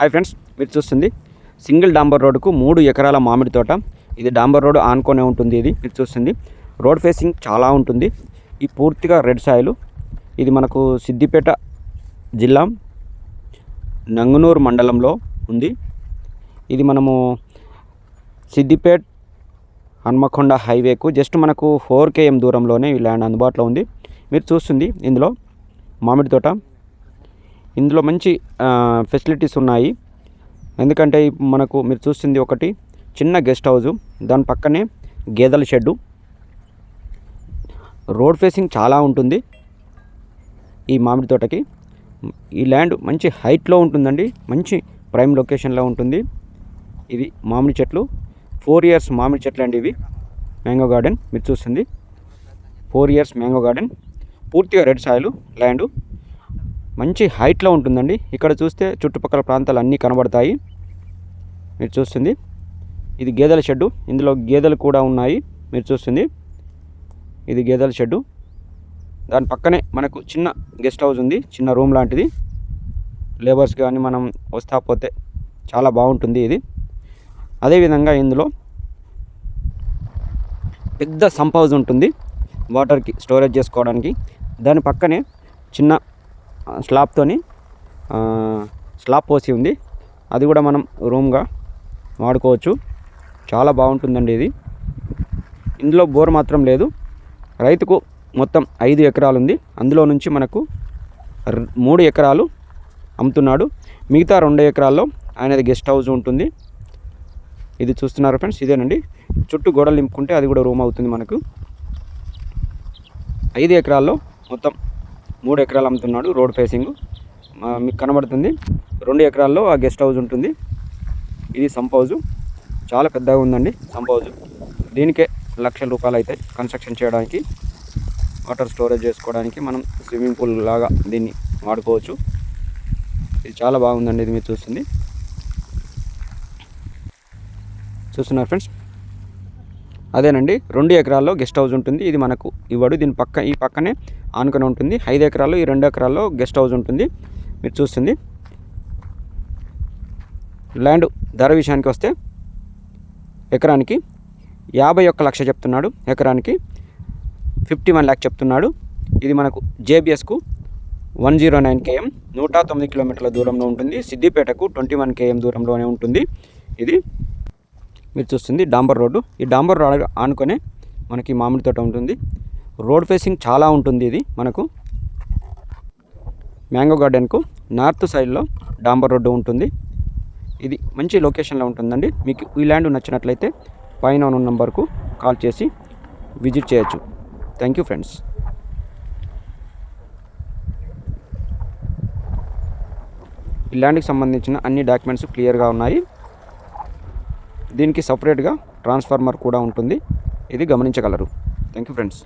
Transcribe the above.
Hi friends, మీరు చూస్తుంది single డాంబర్ రోడ్డుకు 3 ఎకరాల మామిడి తోట. ఇది డాంబర్ రోడ్ ఆనుకొనే ఉంటుంది. ఇది మీరు చూస్తుంది రోడ్ ఫేసింగ్ చాలా ఉంటుంది. ఈ పూర్తిగా రెడ్ సాయిల్. ఇది మనకు సిద్దిపేట జిల్లా నంగునూరు మండలంలో ఉంది. ఇది మనము సిద్దిపేట హన్మకొండ హైవేకు జస్ట్ మనకు 4 km దూరంలోనే ఈ ల్యాండ్ అందుబాటులో ఉంది. మీరు చూస్తుంది ఇందులో మామిడి తోట. ఇందులో మంచి ఫెసిలిటీస్ ఉన్నాయి. ఎందుకంటే మనకు మీరు చూస్తుంది ఒకటి చిన్న గెస్ట్ హౌస్, దాని పక్కనే గేదెల షెడ్డు. రోడ్ ఫేసింగ్ చాలా ఉంటుంది ఈ మామిడి తోటకి. ఈ ల్యాండ్ మంచి హైట్లో ఉంటుందండి, మంచి ప్రైమ్ లొకేషన్లో ఉంటుంది. ఇవి మామిడి చెట్లు, 4 years మామిడి చెట్లు అండి. ఇవి మ్యాంగో గార్డెన్. మీరు చూస్తుంది 4 years మ్యాంగో గార్డెన్. పూర్తిగా రెడ్ సాయిల్ ల్యాండ్, మంచి హైట్లో ఉంటుందండి. ఇక్కడ చూస్తే చుట్టుపక్కల ప్రాంతాలు అన్నీ కనబడతాయి. మీరు చూస్తుంది ఇది గేదెల షెడ్డు. ఇందులో గేదెలు కూడా ఉన్నాయి. మీరు చూస్తుంది ఇది గేదెల షెడ్డు. దాని పక్కనే మనకు చిన్న గెస్ట్ హౌస్ ఉంది, చిన్న రూమ్ లాంటిది. లేబర్స్ కానీ మనం వస్తా పోతే చాలా బాగుంటుంది ఇది. అదేవిధంగా ఇందులో పెద్ద సంప్ హౌస్ ఉంటుంది, వాటర్కి స్టోరేజ్ చేసుకోవడానికి. దాని పక్కనే చిన్న స్లాబ్తోని స్లాబ్ పోసి ఉంది. అది కూడా మనం రూమ్గా వాడుకోవచ్చు. చాలా బాగుంటుందండి ఇది. ఇందులో బోర్ మాత్రం లేదు. రైతుకు మొత్తం 5 ఎకరాలు ఉంది. అందులో నుంచి మనకు 3 ఎకరాలు అమ్ముతున్నాడు. మిగతా 2 ఎకరాల్లో ఆయనది గెస్ట్ హౌస్ ఉంటుంది. ఇది చూస్తున్నారు ఫ్రెండ్స్, ఇదేనండి. చుట్టూ గోడలు నింపుకుంటే అది కూడా రూమ్ అవుతుంది మనకు. 5 ఎకరాల్లో మొత్తం 3 ఎకరాలు అమ్ముతున్నాడు. రోడ్ ఫేసింగ్ మీకు కనబడుతుంది. 2 ఎకరాల్లో ఆ గెస్ట్ హౌస్ ఉంటుంది. ఇది సంప్ హౌస్, చాలా పెద్దగా ఉందండి సంప్ హౌస్. దీనికే లక్షల రూపాయలు అయితే కన్స్ట్రక్షన్ చేయడానికి, వాటర్ స్టోరేజ్ చేసుకోవడానికి, మనం స్విమ్మింగ్ పూల్ లాగా దీన్ని వాడుకోవచ్చు. ఇది చాలా బాగుందండి. ఇది మీరు చూస్తున్నారు ఫ్రెండ్స్, అదేనండి. 2 ఎకరాల్లో గెస్ట్ హౌస్ ఉంటుంది. ఇది మనకు ఇవ్వడు. దీని ఈ పక్కనే ఆనుకొని ఉంటుంది. 5 ఎకరాల్లో ఈ 2 ఎకరాల్లో గెస్ట్ హౌస్ ఉంటుంది. మీరు చూస్తుంది ల్యాండ్ ధర విషయానికి వస్తే ఎకరానికి 51 లక్ష చెప్తున్నాడు. ఎకరానికి 51 lakh చెప్తున్నాడు. ఇది మనకు జేబిఎస్కు 109 km 109 కిలోమీటర్ల దూరంలో ఉంటుంది. సిద్దిపేటకు 21 km దూరంలోనే ఉంటుంది. ఇది మీరు చూస్తుంది డాంబర్ రోడ్డు. ఈ డాంబర్ రోడ్ ఆనుకొనే మనకి మామిడి తోట ఉంటుంది. రోడ్ ఫేసింగ్ చాలా ఉంటుంది. ఇది మనకు మ్యాంగో గార్డెన్కు నార్త్ సైడ్లో డాంబర్ రోడ్డు ఉంటుంది. ఇది మంచి లొకేషన్లో ఉంటుందండి. మీకు ఈ ల్యాండ్ నచ్చినట్లయితే పైన ఉన్న నంబర్కు కాల్ చేసి విజిట్ చేయొచ్చు. Thank you friends. ఈ ల్యాండ్కి సంబంధించిన అన్ని డాక్యుమెంట్స్ క్లియర్గా ఉన్నాయి. దీనికి సపరేట్గా ట్రాన్స్ఫార్మర్ కూడా ఉంటుంది. ఇది గమనించగలరు. Thank you friends.